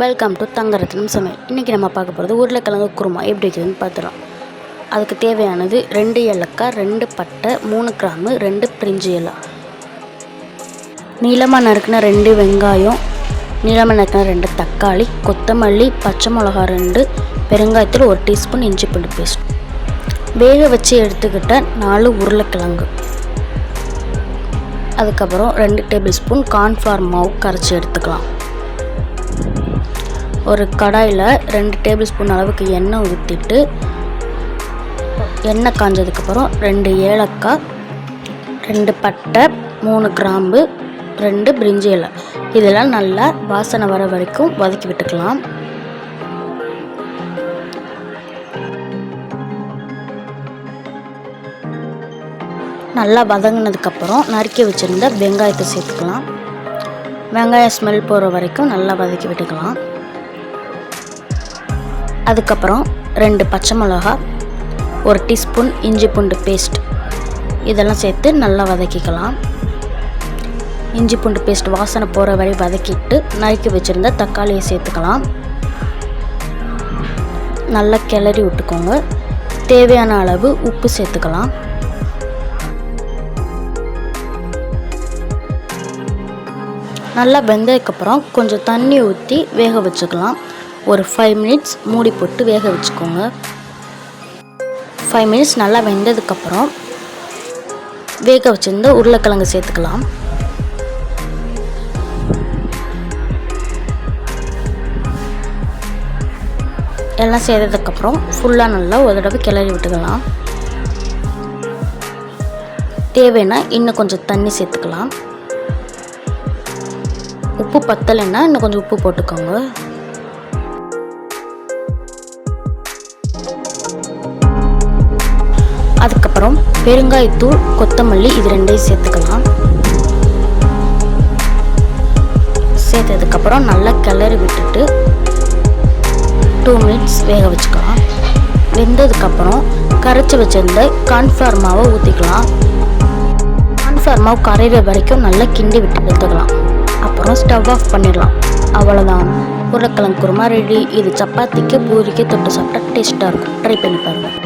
Welcome to Thangarathnam சமையல். இன்றைக்கி நம்ம பார்க்க போகிறது உருளைக்கிழங்கு குருமா எப்படி வைக்கிறதுன்னு பார்த்துக்கலாம். அதுக்கு தேவையானது 2 ஏலக்காய், 2 பட்டை, 3 கிராம்பு, 2 பிரிஞ்சி இலை, நீளமாக நறுக்கின 2 வெங்காயம், நீளமாக நறுக்கின 2 தக்காளி, கொத்தமல்லி, பச்சை மிளகா 2, பெருங்காயத்தில் 1 டீஸ்பூன் இஞ்சி பூண்டு பேஸ்ட், வேக வச்சு எடுத்துக்கிட்ட 4 உருளைக்கிழங்கு, அதுக்கப்புறம் 2 டேபிள் ஸ்பூன் கார்ன்ஃப்ளவர் மாவு கரைச்சி எடுத்துக்கலாம். ஒரு கடாயில் 2 டேபிள் ஸ்பூன் அளவுக்கு எண்ணெய் ஊற்றிட்டு, எண்ணெய் காஞ்சதுக்கப்புறம் 2 ஏலக்காய், 2 பட்டை, 3 கிராம்பு, 2 பிரிஞ்சி இலை, இதெல்லாம் நல்லா வாசனை வர வரைக்கும் வதக்கி விட்டுக்கலாம். நல்லா வதங்கினதுக்கப்புறம் நறுக்கி வச்சுருந்த வெங்காயத்தை சேர்த்துக்கலாம். வெங்காயம் ஸ்மெல் போகிற வரைக்கும் நல்லா வதக்கி விட்டுக்கலாம். அதுக்கப்புறம் 2 பச்சை மிளகா, 1 டீஸ்பூன் இஞ்சி பூண்டு பேஸ்ட், இதெல்லாம் சேர்த்து நல்லா வதக்கிக்கலாம். இஞ்சி பூண்டு பேஸ்ட் வாசனை போகிற வரை வதக்கிட்டு நறுக்கி வச்சுருந்த தக்காளியை சேர்த்துக்கலாம். நல்லா கிளறி விட்டுக்கோங்க. தேவையான அளவு உப்பு சேர்த்துக்கலாம். நல்லா வெந்ததுக்கப்புறம் கொஞ்சம் தண்ணி ஊற்றி வேக வச்சுக்கலாம். ஒரு 5 மினிட்ஸ் மூடி போட்டு வேக வச்சுக்கோங்க. 5 மினிட்ஸ் நல்லா வெந்ததுக்கப்புறம் வேக வச்சுருந்த உருளைக்கிழங்கு சேர்த்துக்கலாம். எல்லாம் சேர்த்ததுக்கப்புறம் ஃபுல்லாக நல்லா ஒரு தடவை கிளறி விட்டுக்கலாம். தேவைன்னா இன்னும் கொஞ்சம் தண்ணி சேர்த்துக்கலாம். உப்பு பத்தலைன்னா இன்னும் கொஞ்சம் உப்பு போட்டுக்கோங்க. அதுக்கப்புறம் பெருங்காயத்தூள், கொத்தமல்லி, இது 2ஐயும் சேர்த்துக்கலாம். சேர்த்ததுக்கப்புறம் நல்லா கிளறி விட்டுட்டு 2 மினிட்ஸ் வேக வச்சுக்கலாம். வெந்ததுக்கப்புறம் கரைச்சி வச்சிருந்த கார்ன்ஃப்ளவர் மாவை ஊற்றிக்கலாம். கார்ன்ஃப்ளவர் மாவு கரையிற வரைக்கும் நல்லா கிண்டி விட்டு எடுத்துக்கலாம். அப்புறம் ஸ்டவ் ஆஃப் பண்ணிடலாம். அவ்வளோதான், உருளைக்கிழங்கு குருமா ரெடி. இது சப்பாத்திக்கு, பூரிக்கு தொட்டு சாப்பிட்டா டேஸ்ட்டாக இருக்கும். ட்ரை பண்ணி பாருங்கள்.